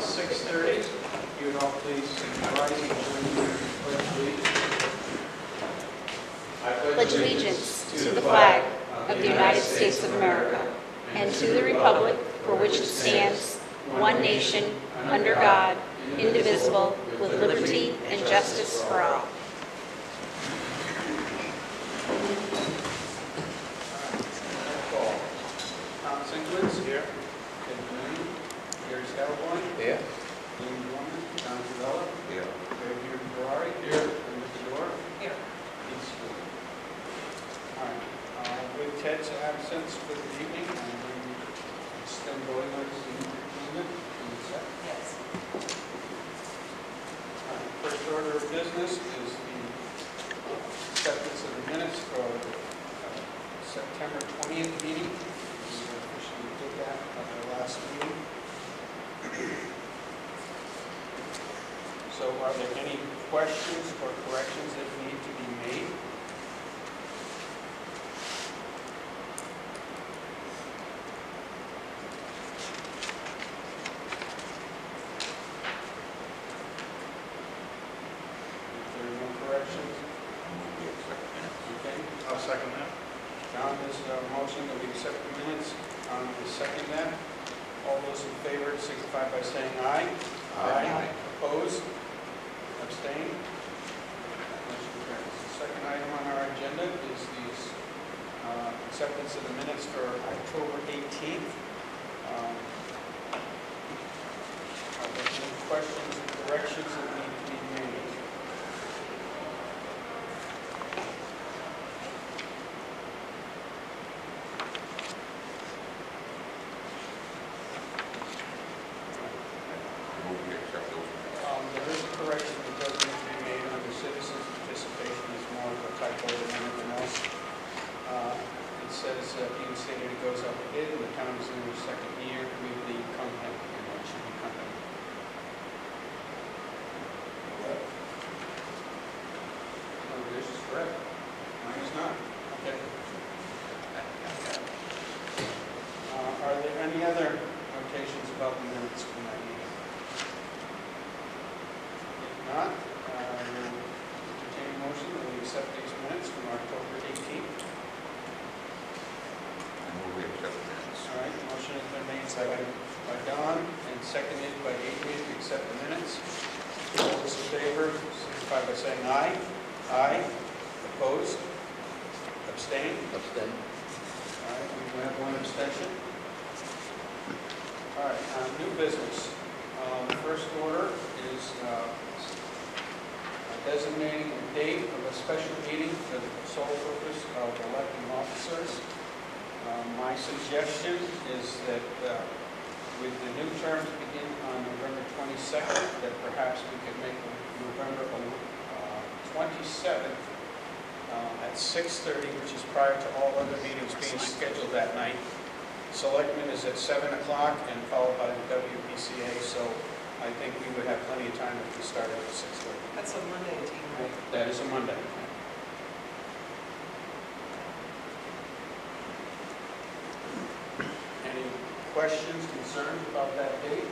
is 6:30. If you would all please rise and join me in the Pledge of Allegiance. Pledge allegiance to the flag of the United States of America and to the republic for which it stands, one nation, under God, indivisible, with liberty and justice for all. Tom Singlitz here. Ken Mooney. Gary Scalabone. Yeah. Dean Dorman. John Zavella. Yeah. Xavier Ferrari. Here. And Mr. Dorr. Here. Keith Stewart. All right. With Ted's absence for the evening, I'm going to extend voting notice to the evening. Yes. All right. First order of business is the acceptance of the minutes for September 20th meeting. We officially did that at our last meeting. So are there any questions or corrections that need to be made? If there are no corrections, okay. I'll second that. John has a motion that we accept the minutes. John will second that. All those in favor signify by saying aye. Aye. Opposed? Abstained? Motion carries. The second item on our agenda is the acceptance of the minutes for October 18th. Are there any questions or corrections that need to be made? There is a correction that does need to be made under citizens' participation. It's more of a typo than anything else. It says, being stated it goes up a bid, and the town is in their second year with the company, and it should be company. No, this is correct. Mine is not. Okay. Are there any other notations about the minutes from that meeting? If not, I will entertain a motion that we accept these minutes from October 18th. All right, motion has been made by Don and seconded by Adrian to accept the minutes. All those in favor, signify by saying aye. Aye. Opposed? Abstained? Abstain. All right, we have one abstention. All right, new business. The first order is designating a date of a special meeting for the sole purpose of electing officers. My suggestion is that with the new terms begin on November 22nd, that perhaps we could make November 27th at 6:30, which is prior to all other meetings being scheduled that night. Selectmen is at 7 o'clock and followed by the WPCA, so I think we would have plenty of time if we started at 6:30. That's on Monday, team, right? That is a Monday. Any questions, concerns about that date?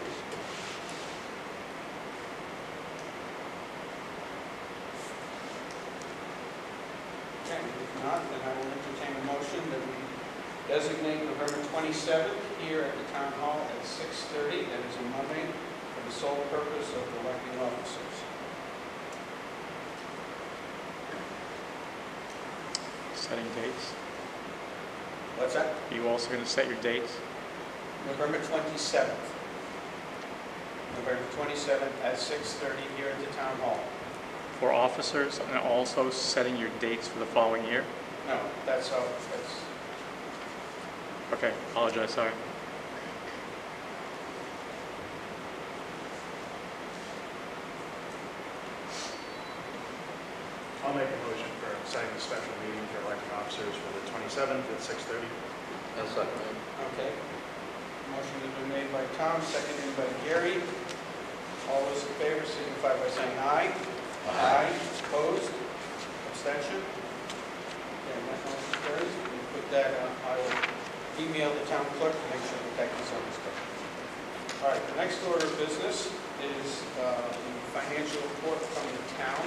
Okay, if not, then I will entertain a motion that we designate November 27th here at the Town Hall at 6:30, that is a Monday, for the sole purpose of electing officers. Setting dates. What's that? Are you also going to set your dates? November 27th. November 27th at 6:30 here at the Town Hall. For officers, and also setting your dates for the following year? No, that's all, that's, Okay, apologize, sorry. I'll make a motion for setting the special meeting for electing officers for the 27th at 6:30. I'll second that. okay. Motion has been made by Tom, seconded by Gary. All those in favor signify by saying aye. Aye. Opposed? Abstention? Okay, that motion carries. We put that on, I will email the town clerk to make sure that that gets on the schedule. All right, the next order of business is the financial report from the town.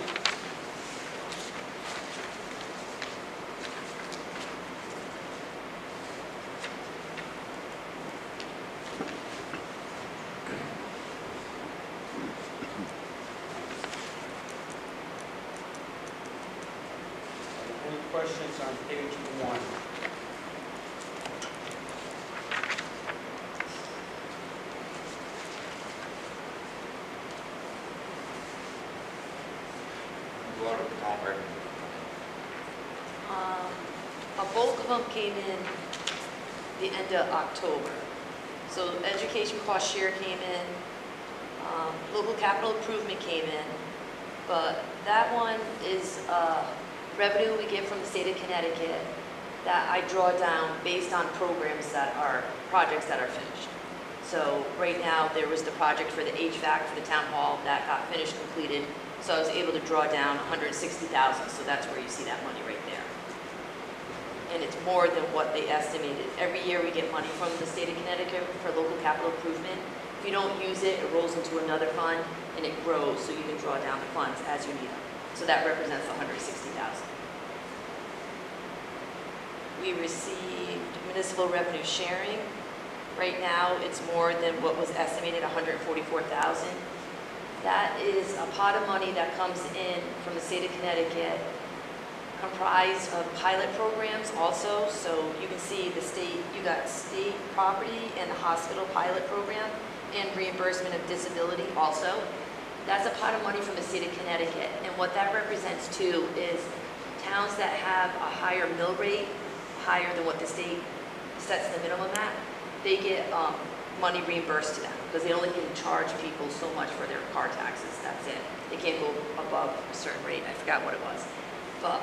Any questions on page 1? Water department. A bulk of them came in the end of October. So education cost share came in, local capital improvement came in, but that one is revenue we get from the state of Connecticut that I draw down based on programs that are, projects that are finished. So right now, there was the project for the HVAC for the town hall that got finished, completed. So I was able to draw down $160,000, so that's where you see that money right there. And it's more than what they estimated. Every year we get money from the state of Connecticut for local capital improvement. If you don't use it, it rolls into another fund and it grows, so you can draw down the funds as you need them. So that represents $160,000. We received municipal revenue sharing. Right now, it's more than what was estimated, $144,000. That is a pot of money that comes in from the state of Connecticut, comprised of pilot programs also. So you can see the state, you got state property and the hospital pilot program and reimbursement of disability also. That's a pot of money from the state of Connecticut. And what that represents too is towns that have a higher mill rate, higher than what the state sets the minimum at, they get money reimbursed to them because they only can charge people so much for their car taxes. That's it. They can't go above a certain rate. I forgot what it was. But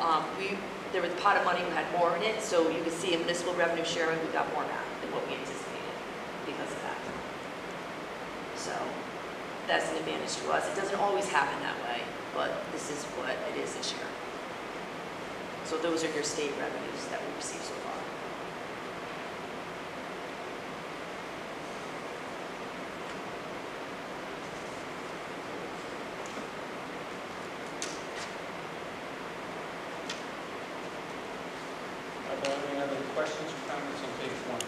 there was a pot of money who had more in it, so you can see in municipal revenue sharing, we got more now than what we anticipated because of that. So that's an advantage to us. It doesn't always happen that way, but this is what it is this year. So those are your state revenues that we received so far. Are there any other questions or comments on page 1?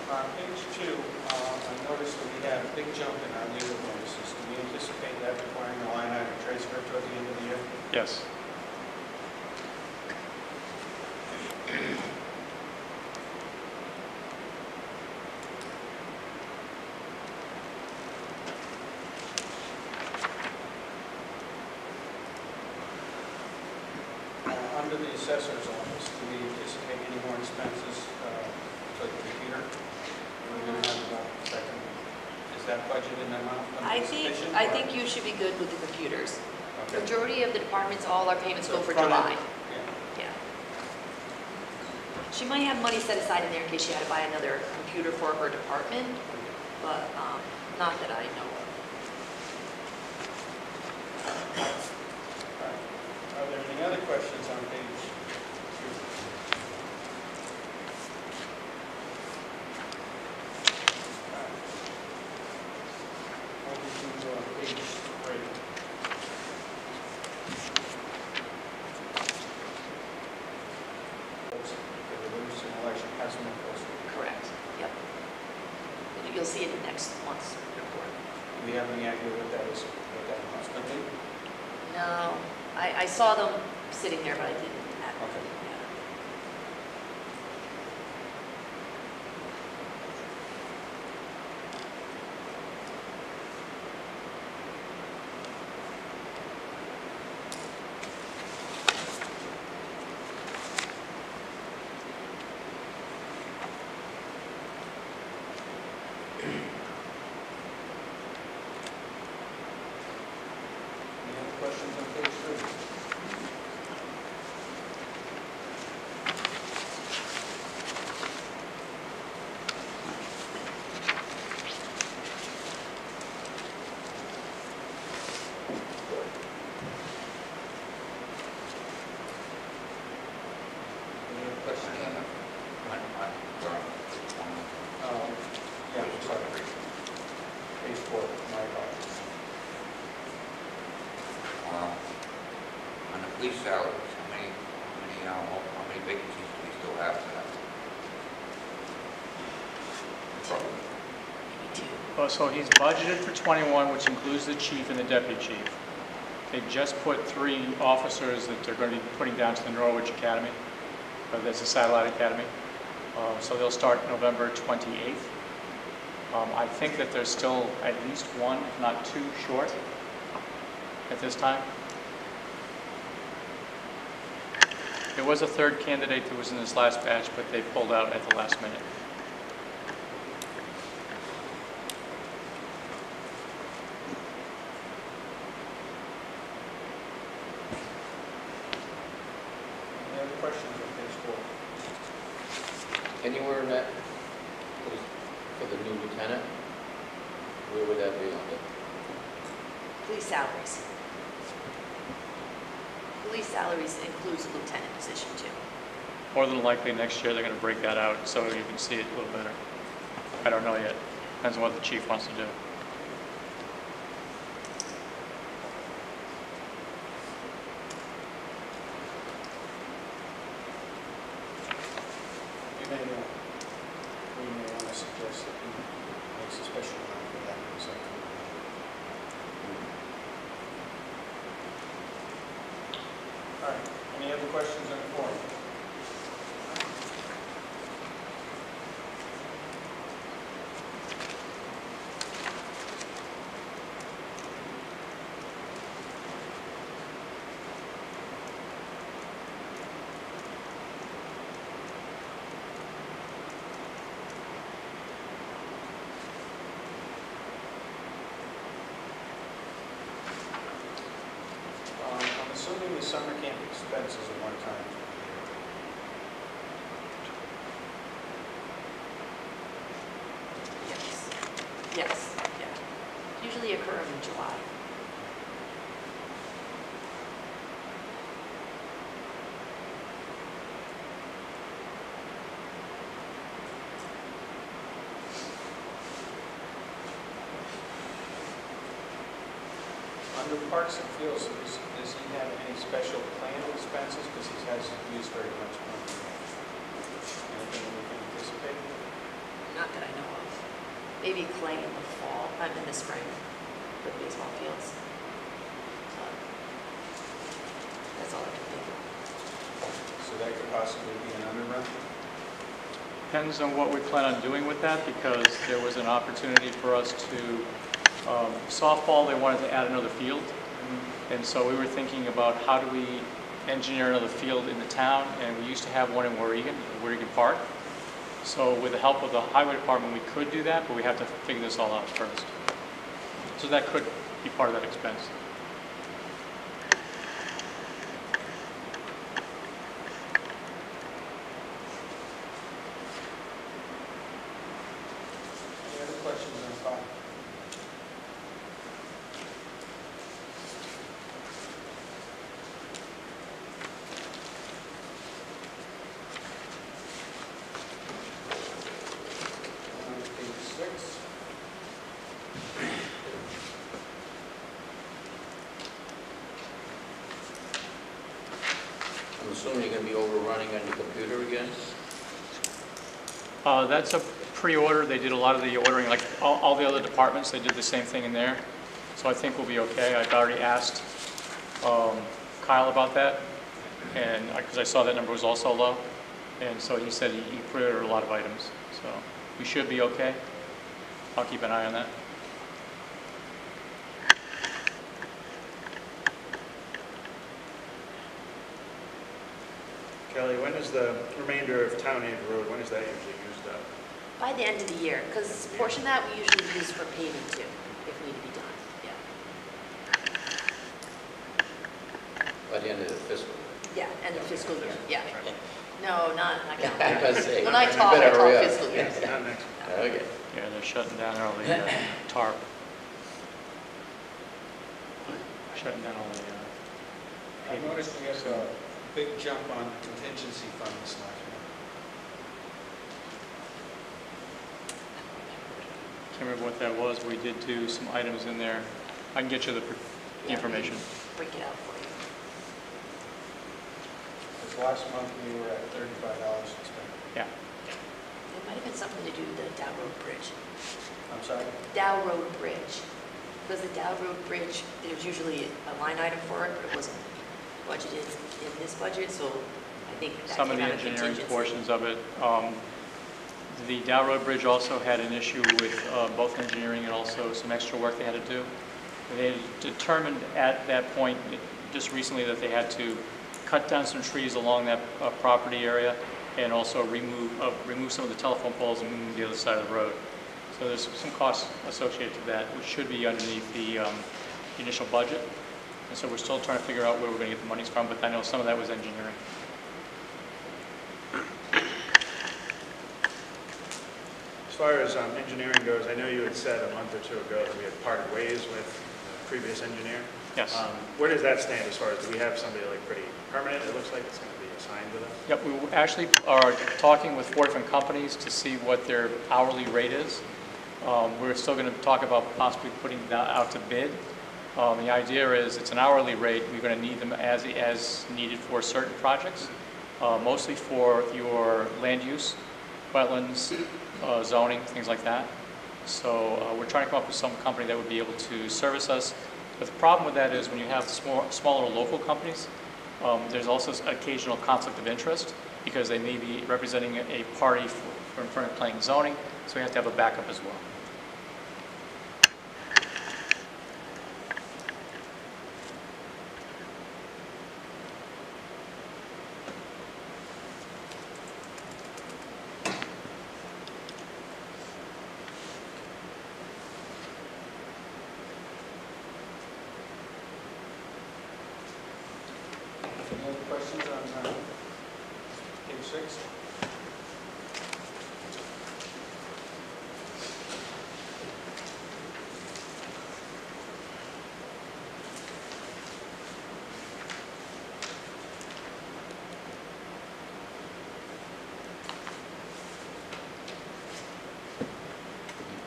On page 2, I noticed that we had a big jump in our legal notices. Do we anticipate that requiring a line item transfer toward the end of the year? Yes. Under the assessor's office, do we anticipate any more expenses for the computer? We're going to have about second. Is that budget in that amount? I sufficient, think you should be good with the computers. Okay. Majority of the departments, all our payments go for front July. end, yeah. Yeah. She might have money set aside in there in case she had to buy another computer for her department, but not that I know of. Are there any other questions on page 2? Over to page 3. The Livingston election has been posted. Correct. Yep. You'll see it in next month's report. Do we have any idea what that is, what that amount's going to be? No, I saw them sitting there, but I didn't add them. Okay. Yeah. Any other questions on page 3? my apologies. On the police salaries, how many vacancies do we still have for that? So he's budgeted for 21, which includes the chief and the deputy chief. They just put 3 officers that they're going to be putting down to the Norwich Academy. That's a satellite academy. So they'll start November 28th. I think that there's still at least 1, if not 2, short at this time. There was a 3rd candidate that was in this last batch, but they pulled out at the last minute. Any other questions on page 4? Anywhere in that, for the new lieutenant, where would that be on it? Police salaries. Police salaries includes the lieutenant position too. More than likely next year they're going to break that out so you can see it a little better. I don't know yet. Depends on what the chief wants to do. We may want to suggest that he makes a special one for that. All right, any other questions on the form? I'm assuming the summer camp expenses are one time. Yes. Yes, yeah. Usually occur in July. Under Parks and Fields, does he have any special planned expenses? Because he hasn't used very much money. Anything we can anticipate? Not that I know of. Maybe clay in the fall, in the spring for the baseball fields. That's all I can think of. So that could possibly be an underrun? Depends on what we plan on doing with that, because there was an opportunity for us to, softball, they wanted to add another field. And so we were thinking about how do we engineer another field in the town, and we used to have one in Warrigan Park. So with the help of the highway department, we could do that, but we have to figure this all out first. So that could be part of that expense. Any other questions on 5? Page 6. I'm assuming you're going to be overrunning on your computer again? That's a pre-order. They did a lot of the ordering, like all the other departments, they did the same thing in there. So I think we'll be okay. I've already asked Kyle about that, and because I saw that number was also low. And so he said he pre-ordered a lot of items. So we should be okay. I'll keep an eye on that. Kelly, when is the remainder of Town Ave Road, when is that usually used up? By the end of the year, because a portion of that we usually use for paving too, if need to be done, yeah. By the end of the fiscal? Yeah, end of fiscal year, yeah. No, not calendar. I was gonna say, When I you talk better hurry up. fiscal year. Not next. Okay. Yeah, they're shutting down all the tarp. Shutting down all the I noticed we have a big jump on contingency fund this last Can't remember what that was. We did do some items in there. I can get you the information. Break it out for you. Because last month we were at $35 expended. Yeah. It might have been something to do with the Dow Road Bridge. I'm sorry? Dow Road Bridge. Because the Dow Road Bridge, there's usually a line item for it, but it wasn't budgeted in this budget, so I think that Some of came the out of engineering contingency. portions of it. The Dow Road Bridge also had an issue with both engineering and also some extra work they had to do. They determined at that point, just recently, that they had to cut down some trees along that property area and also remove some of the telephone poles and move them to the other side of the road. So there's some costs associated to that, which should be underneath the initial budget. And so we're still trying to figure out where we're going to get the monies from, but I know some of that was engineering. As far as engineering goes, I know you had said a month or two ago that we had parted ways with the previous engineer. Yes. Where does that stand as far as, do we have somebody like pretty permanent? It looks like it's going to be assigned to them. Yep, we actually are talking with 4 different companies to see what their hourly rate is. We're still going to talk about possibly putting that out to bid. The idea is it's an hourly rate. We're going to need them as needed for certain projects, mostly for your land use, wetlands, zoning, things like that. So we're trying to come up with some company that would be able to service us. But the problem with that is when you have smaller local companies, there's also occasional conflict of interest because they may be representing a party for in front of planning and zoning, so we have to have a backup as well. Any other questions on page 6?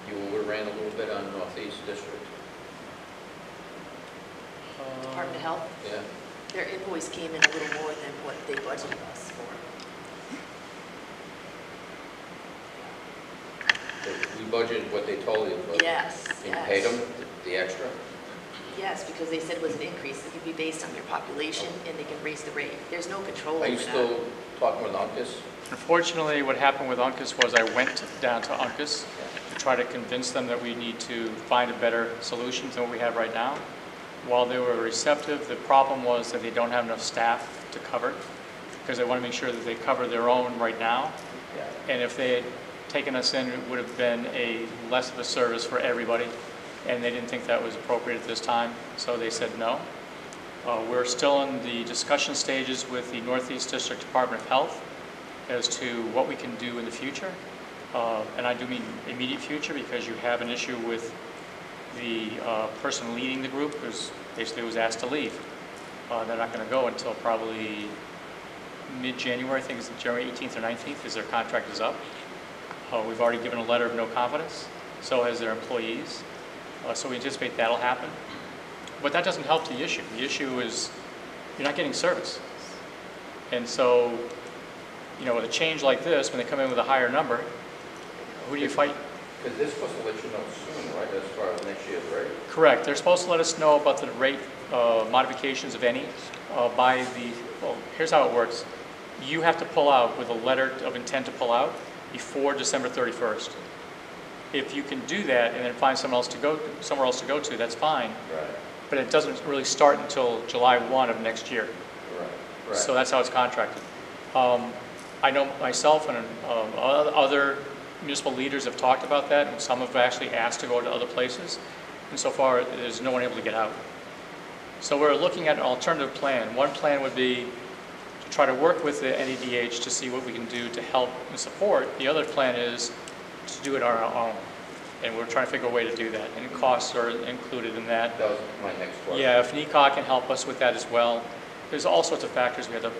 You ran a little bit on Northeast District. Department of Health, Yeah. their invoice came in a little more than what they budgeted us for. We budgeted what they told you, but Yes, you yes. paid them the extra? Yes, because they said it was an increase. It could be based on your population, and they can raise the rate. There's no control over Are you that. still talking with Uncas? Unfortunately, what happened with Uncas was I went down to Uncas to try to convince them that we need to find a better solution than what we have right now. While they were receptive, the problem was that they don't have enough staff to cover it because they want to make sure that they cover their own right now. Yeah. And if they had taken us in, it would have been less of a service for everybody. And they didn't think that was appropriate at this time, so they said no. We're still in the discussion stages with the Northeast District Department of Health as to what we can do in the future. And I do mean immediate future because you have an issue with the person leading the group who's basically was asked to leave. They're not going to go until probably mid-January. I think it's January 18th or 19th as their contract is up. We've already given a letter of no confidence, so has their employees. So we anticipate that'll happen. But that doesn't help the issue. The issue is you're not getting service. And so, you know, with a change like this, when they come in with a higher number, who do you fight? Because they're supposed to let you know soon, right, as far as next year's rate? Correct. They're supposed to let us know about the rate modifications, of any, by the, well, here's how it works. You have to pull out with a letter of intent to pull out before December 31st. If you can do that and then find somewhere else to go to, that's fine. Right, But it doesn't really start until July 1 of next year. right. So that's how it's contracted. I know myself and other municipal leaders have talked about that, and some have actually asked to go to other places. And so far, there's no one able to get out. So we're looking at an alternative plan. One plan would be to try to work with the NEDH to see what we can do to help and support. The other plan is to do it on our own. And we're trying to figure a way to do that. And costs are included in that. That was my next question. Yeah, if NECOG can help us with that as well. There's all sorts of factors we have to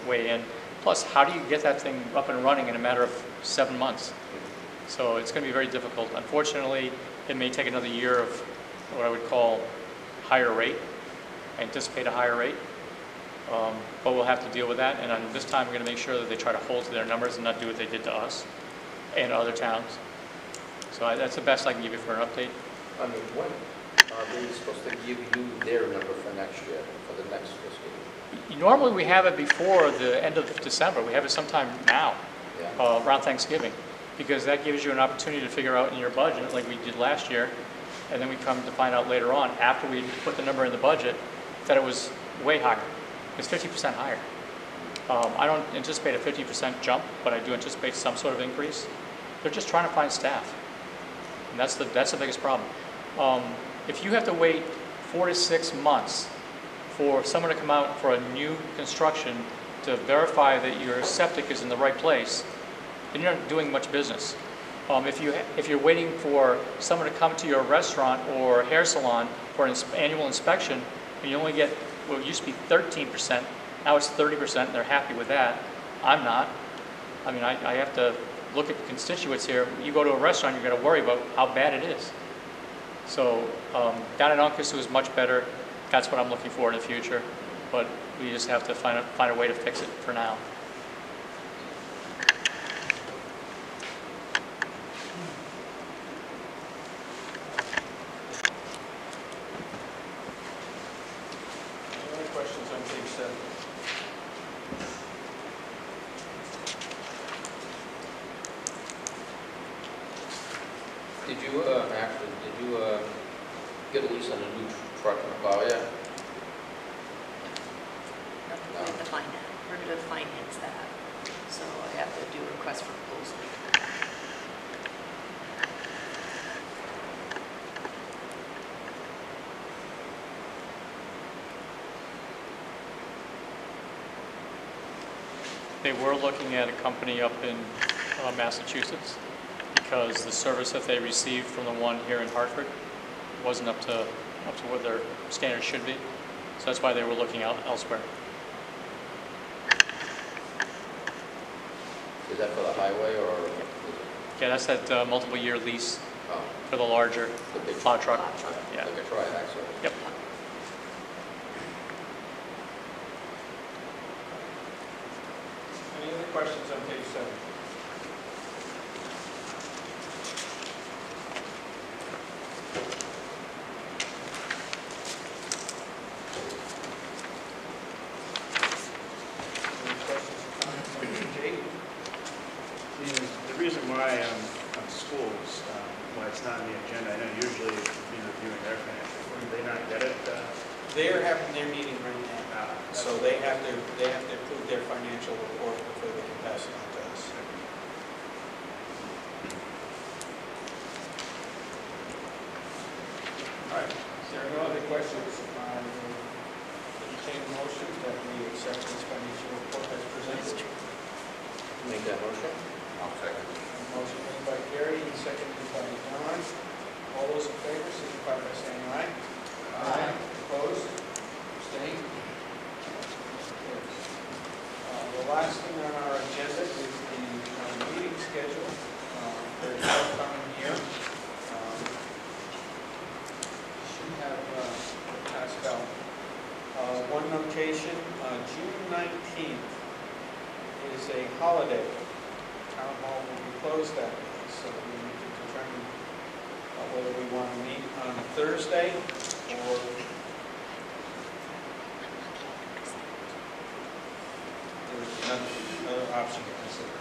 weigh in. Plus, how do you get that thing up and running in a matter of 7 months? So it's going to be very difficult. Unfortunately, it may take another year of what I would call higher rate. I anticipate a higher rate, but we'll have to deal with that. And this time, we're going to make sure that they try to hold to their numbers and not do what they did to us and other towns. So that's the best I can give you for an update. I mean, when are they supposed to give you their number for next year, for the next fiscal year? Normally, we have it before the end of December. We have it sometime now, Yeah. around Thanksgiving, because that gives you an opportunity to figure out in your budget, like we did last year, and then we come to find out later on, after we put the number in the budget, that it was way higher. It's 50% higher. I don't anticipate a 50% jump, but I do anticipate some sort of increase. They're just trying to find staff, and that's the biggest problem. If you have to wait 4 to 6 months for someone to come out for a new construction to verify that your septic is in the right place, then you're not doing much business. If you're waiting for someone to come to your restaurant or hair salon for an annual inspection, and you only get what used to be 13%, now it's 30%, and they're happy with that. I'm not. I mean, I have to look at constituents here. You go to a restaurant, you're going to worry about how bad it is. So down in Uncas, it was much better. That's what I'm looking for in the future, but we just have to find a way to fix it for now. Any other questions on page 7? Did you, actually, get a lease on a new truck in the plow yet? No, we're going to finance. We're going to finance that. So I have to do a request for proposal. They were looking at a company up in Massachusetts, because the service that they received from the one here in Hartford wasn't up to what their standards should be. So that's why they were looking out elsewhere. Is that for the highway or? Yeah, that's that multiple year lease Oh, for the larger the big plow truck. Yeah. Like a tri-axle? Yep. Any other questions on page 7? Any questions or comments on page 8? The reason why on schools, why it's not on the agenda, I know usually you'd be reviewing their financial report. Did they not get it? They're having their meeting right now, so they have to approve their financial report before they can pass it on to us. All right, if there are no other questions, I will entertain a motion that we accept this financial report as presented. Make that motion? I'll second. A motion made by Gary and seconded by Don. All those in favor, signify by saying aye. Aye. Opposed? Abstained? The last thing on our agenda is the meeting schedule for the upcoming year. Should have passed out. One notation, June 19th is a holiday. Town hall will be closed that day, so we need to determine whether we want to meet on Thursday or there's another option to consider.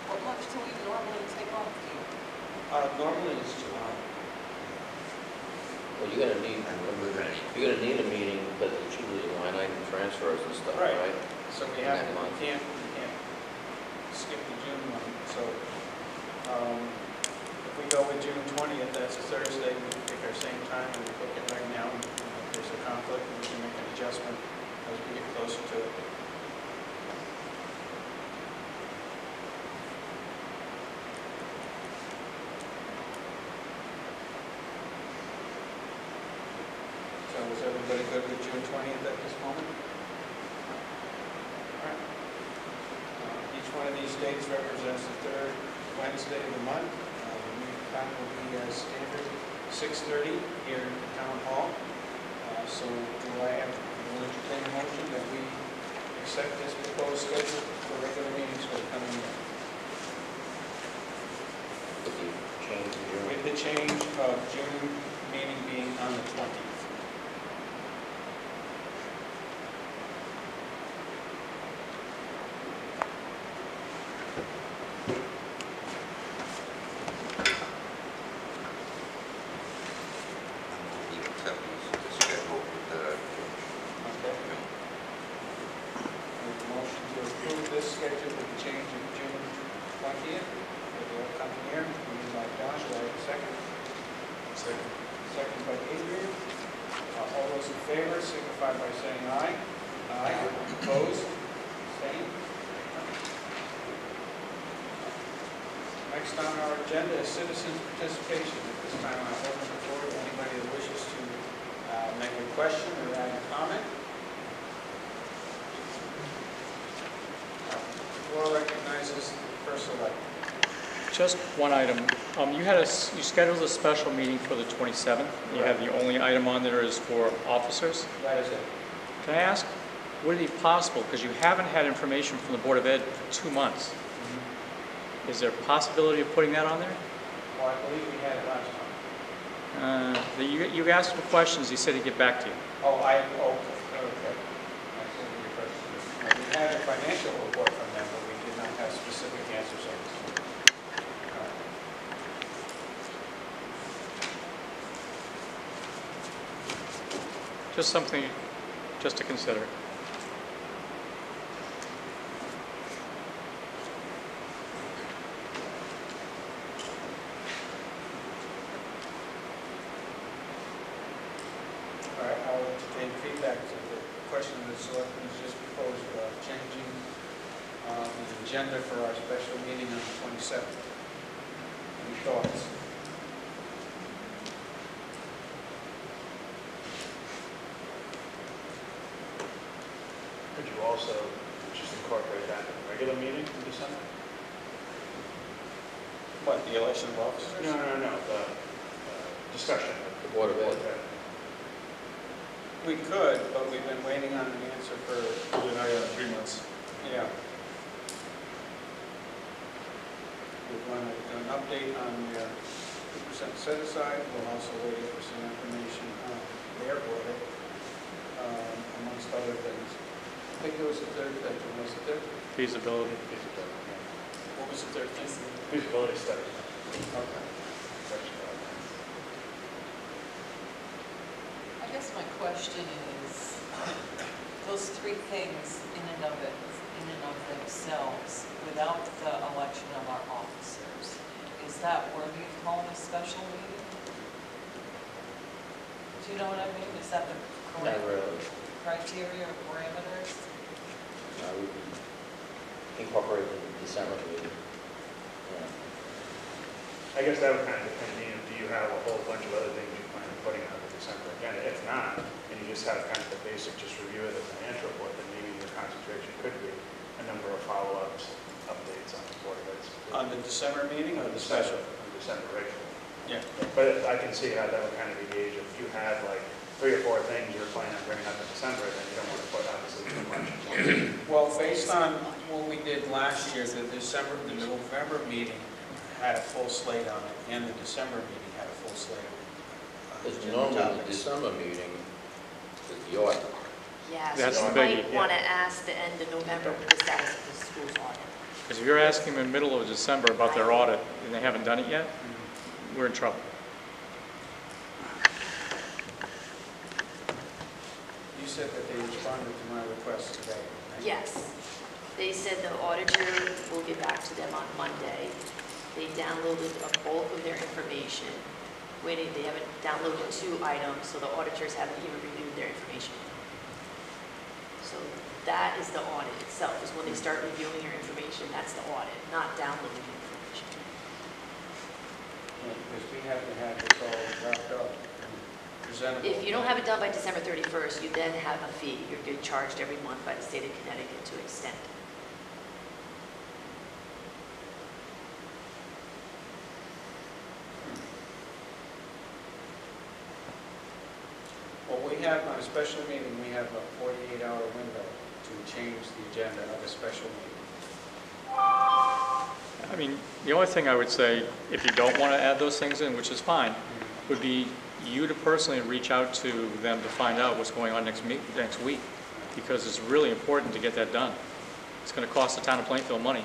How much do we normally take off here? Normally it's July. Well, you're gonna need a meeting because it's usually line item transfers and stuff, Right. right? So we In have, that month. we can't skip the June one. So if we go with June 20th, that's a Thursday, we can pick our same time and we book it right now. And if there's a conflict, we can make an adjustment as we get closer to it. So is everybody good with June 20th at this moment? these dates represents the third Wednesday of the month. The meeting time will be as standard, 6:30 here in the town hall. So do I have, will entertain a motion that we accept this proposed schedule for regular meetings for the coming year? With the change in June. With the change of June meeting being on the 20th. You accept the schedule with the, Okay. Make a motion to approve this schedule with the change of June 20th for the upcoming year. Moved by Josh, do I have a second? Second. Second by Adrian. All those in favor signify by saying aye. Aye. Opposed? Same. Next on our agenda is citizen participation. At this time, I open the floor to anybody that wishes to make a question or add a comment. The floor recognizes the first elected. Just one item. You scheduled a special meeting for the 27th. You have the only item on there is for officers. That is it. Can I ask, would it be possible, because you haven't had information from the Board of Ed for 2 months, is there a possibility of putting that on there? Well, I believe we had it last time. You asked for questions, he said he'd get back to you. Okay. I see your question. We had a financial report from them, but we did not have specific answers on this one. All right. Just something, just to consider. All right, I'll entertain feedback to the question that the selectmen has just proposed about changing the agenda for our special meeting on the 27th. Any thoughts? Could you also just incorporate that in a regular meeting in December? What, the election of officers? No, the discussion of The Board of Ed. We could, but we've been waiting on an answer for, 3 months. yeah. We want an update on their 2% set aside. We're also waiting for some information on their audit, amongst other things. I think there was a third thing, wasn't there? Feasibility. What was the third thing? Feasibility study. Okay. I guess my question is, those three things in and of themselves, without the election of our officers, is that worthy of calling a special meeting? Do you know what I mean? Is that the Not correct really. criteria or parameters? We can incorporate the December meeting. Yeah. I guess that would kind of depend, do you have a whole bunch of other things you plan on putting on the December agenda? If not, and you just have kind of the basic, just review of the financial report, then maybe your concentration could be a number of follow-ups, updates on the Board of Ed's. On the December meeting or the special? On December regular. Yeah. But I can see how that would kind of engage if you had like 3 or 4 things you're planning on bringing up in December, then you don't want to put obviously too much. Well, based on what we did last year, the November meeting had a full slate on it, and the December meeting had a full slate on it. Because normally the December meeting is the audit. Yeah, That's so the you biggie, might yeah. want to ask the end of November what the status of the school's audit. Because if you're asking them in the middle of December about their audit and they haven't done it yet, we're in trouble. You said that they responded to my request today. right? Yes. They said the auditor will get back to them on Monday. They downloaded a bulk of their information. They haven't downloaded 2 items, so the auditors haven't even reviewed their information. So that is the audit itself, is when they start reviewing your information, that's the audit, not downloading the information. Yeah, because we have to have this all wrapped up and presentable. If you don't have it done by December 31st, you then have a fee. You're getting charged every month by the state of Connecticut to extend. we have, on a special meeting, we have a 48-hour window to change the agenda of a special meeting. I mean, the only thing I would say, if you don't want to add those things in, which is fine, would be you to personally reach out to them to find out what's going on next week, because it's really important to get that done. It's going to cost the town of Plainfield money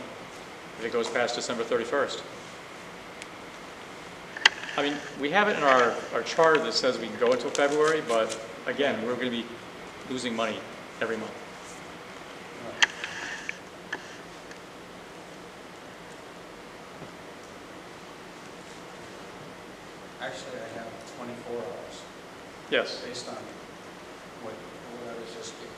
if it goes past December 31st. I mean, we have it in our charter that says we can go until February, but again, we're going to be losing money every month. Actually, I have 24 hours, Yes. based on what I was just given.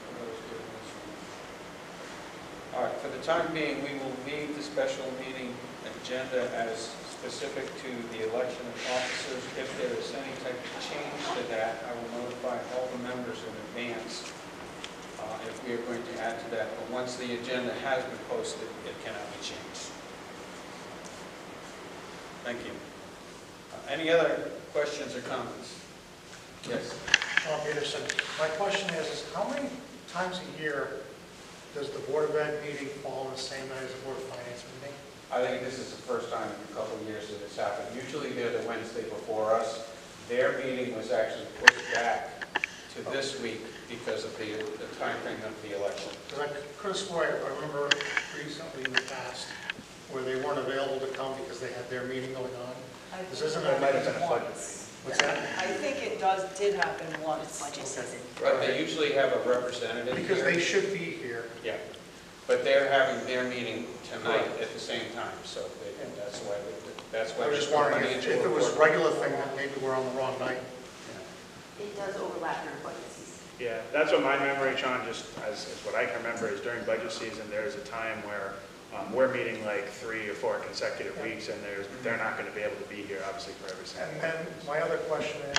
All right, for the time being, we will leave the special meeting agenda as specific to the election of officers. If there is any type of change to that, I will notify all the members in advance if we are going to add to that. But once the agenda has been posted, it cannot be changed. Thank you. Any other questions or comments? Yes. Peterson, my question is how many times a year does the Board of Ed meeting fall on the same night as the Board of Finance meeting? I think this is the first time in a couple of years that it's happened. Usually they're the Wednesday before us. Their meeting was actually pushed back to this week because of the time frame of the election. Because I could have sworn, I remember recently in the past where they weren't available to come because they had their meeting going on. This isn't It a might have been a budget Once. What's that? I think it did happen once. Budget season. But they usually have a representative Because here. they should be here. Yeah, but they're having their meeting tonight at the same time, so that's why I was just there's wondering money if into it was a report. regular thing that maybe we're on the wrong night. It does overlap in our budget season. Yeah, that's what my memory, Sean, just as what I can remember is during budget season, there's a time where we're meeting like 3 or 4 consecutive weeks, and they're not going to be able to be here, obviously, for every single And one. then my other question is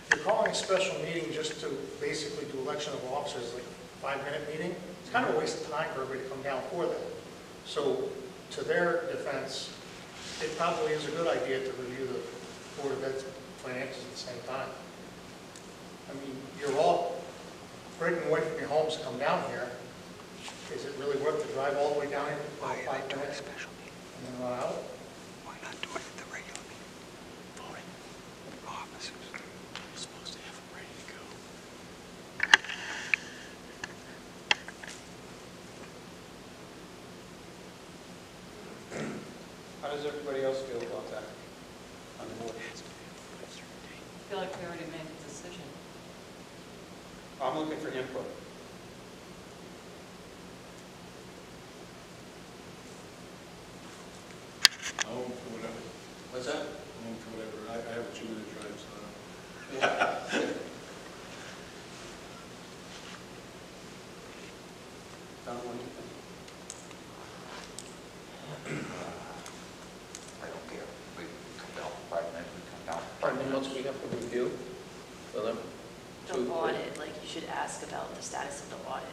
you're calling a special meeting just to basically do election of officers, like a 5-minute meeting? It's kind of a waste of time for everybody to come down for that. So to their defense, it probably is a good idea to review the Board of Ed's financials at the same time. I mean, you're all breaking away from your homes to come down here. Is it really worth the drive all the way down here for 5 minutes and then run out? Why not do it at the regular meeting? Voting officers. You're supposed to have them ready to go. How does everybody else feel about that on the board? I feel like we already made the decision. I'm looking for input. I'm home for whatever. What's that? I'm home for whatever. I have a 2-minute drive, so. Don, what do you think? I don't care. We come down for 5 minutes, we come down for How 5 many minutes. months we have to review for them? The 2, 3? audit, like you should ask about the status of the audit.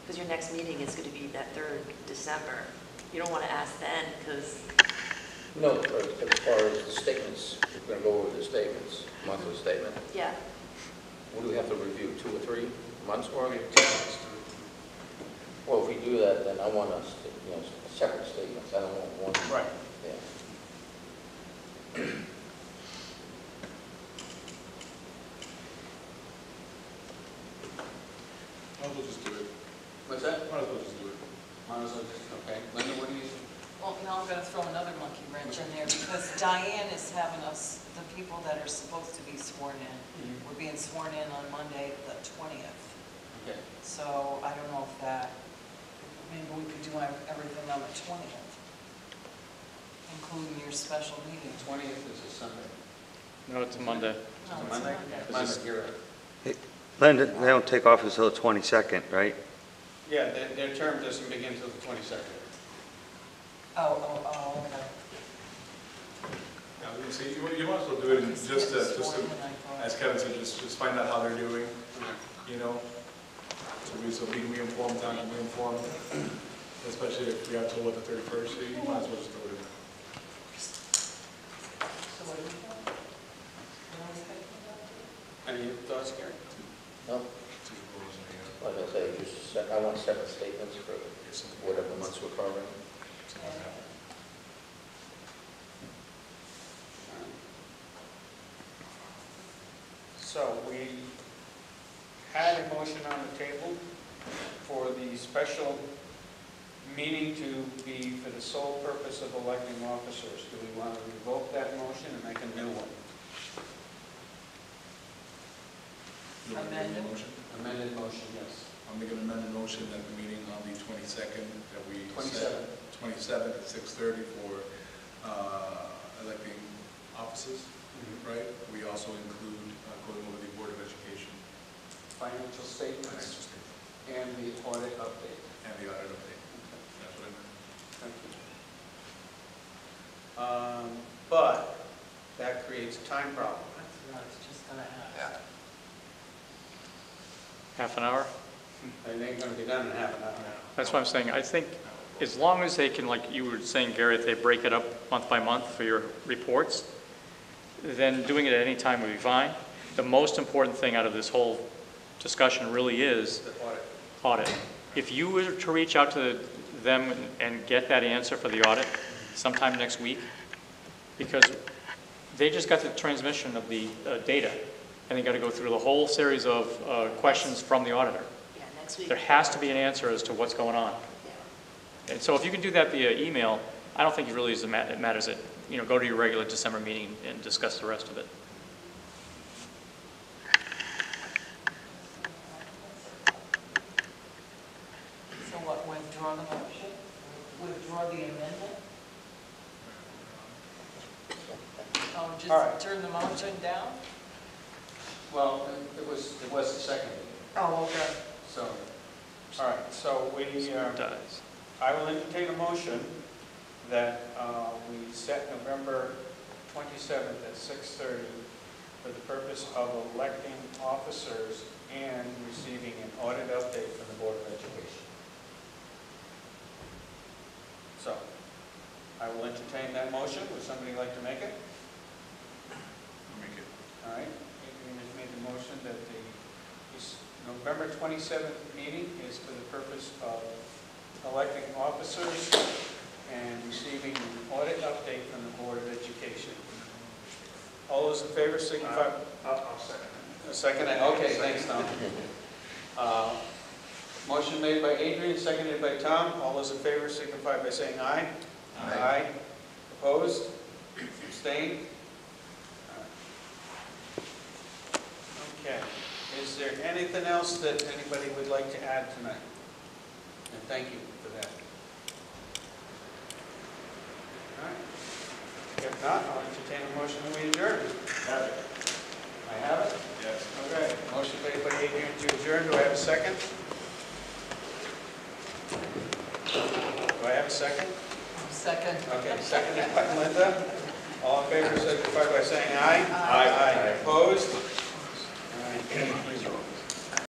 Because your next meeting is going to be that 3rd December. You don't want to ask then because No, but as far as the statements, we're going to go over the statements, monthly statement. yeah, What do we have to review, 2 or 3 months worth? Well, if we do that, then I want us, separate statements. I don't want one. Right. Yeah. Might as well just do it. What's that? Might as well just do it. Might as well just, okay. Linda, what do you think? Well, now I'm going to throw another monkey wrench in there because Diane is having us, the people that are supposed to be sworn in, we're being sworn in on Monday, the 20th. Okay. So I don't know if that, maybe we could do everything on the 20th, including your special meeting. 20th is a Sunday. No, it's a Monday. No, Is it's it Monday? Monday. Monday, you're right. Linda, they don't take office until the 22nd, right? Yeah, their term doesn't begin until the 22nd. Oh, okay. Yeah, I was gonna say, you might as well do it, and just to, as Kevin said, just find out how they're doing, you know? So we can be informed, town can be informed, especially if we have to look at the 31st, so you might as well just throw it in. So what do you think? Any thoughts, Gary? I want separate statements for whatever months we're covering. So we had a motion on the table for the special meeting to be for the sole purpose of electing officers. Do we want to revoke that motion and make a new one? You want to make a motion? Amended motion, yes. I'll make an amended motion at the meeting on the 22nd that we 27th. set 27th at 6:30 for electing officers, right? We also include going over the Board of Education Financial statements financial statement and the audit update. and the audit update. That's what I meant. Thank you. But that creates a time problem. That's what I was just gonna ask. Half an hour? It ain't going to be done in half an hour. That's what I'm saying. I think as long as they can, like you were saying, Gary, if they break it up month by month for your reports, then doing it at any time would be fine. The most important thing out of this whole discussion really is The audit. audit. If you were to reach out to them and get that answer for the audit sometime next week, because they just got the transmission of the data, and they got to go through the whole series of questions from the auditor. Yeah, next week. There has to be an answer as to what's going on. Yeah. And so if you can do that via email, I don't think it really it matters that, go to your regular December meeting and discuss the rest of it. So what, withdraw the motion? Withdraw the amendment? Oh, All right. just turn the motion down? Well, it was the second. Oh, okay. So, all right, so It does. I will entertain a motion that we set November 27th at 6:30 for the purpose of electing officers and receiving an audit update from the Board of Education. So, I will entertain that motion. Would somebody like to make it? I'll make it. All right, Adrian has made the motion that the November 27th meeting is for the purpose of electing officers and receiving an audit update from the Board of Education. All those in favor signify. I'll second it. Second, okay, thanks, Tom. Motion made by Adrian, seconded by Tom. All those in favor signify by saying aye. Aye. Opposed? Abstained? Okay. Is there anything else that anybody would like to add tonight? And thank you for that. All right. If not, I'll entertain a motion and we adjourn. Have it. I have it? Yes. Okay. Motion made by Adrian to adjourn. Do I have a second? Do I have a second? Second. Okay, seconded by Linda. All in favor, signify by saying aye. Aye. Opposed? All right.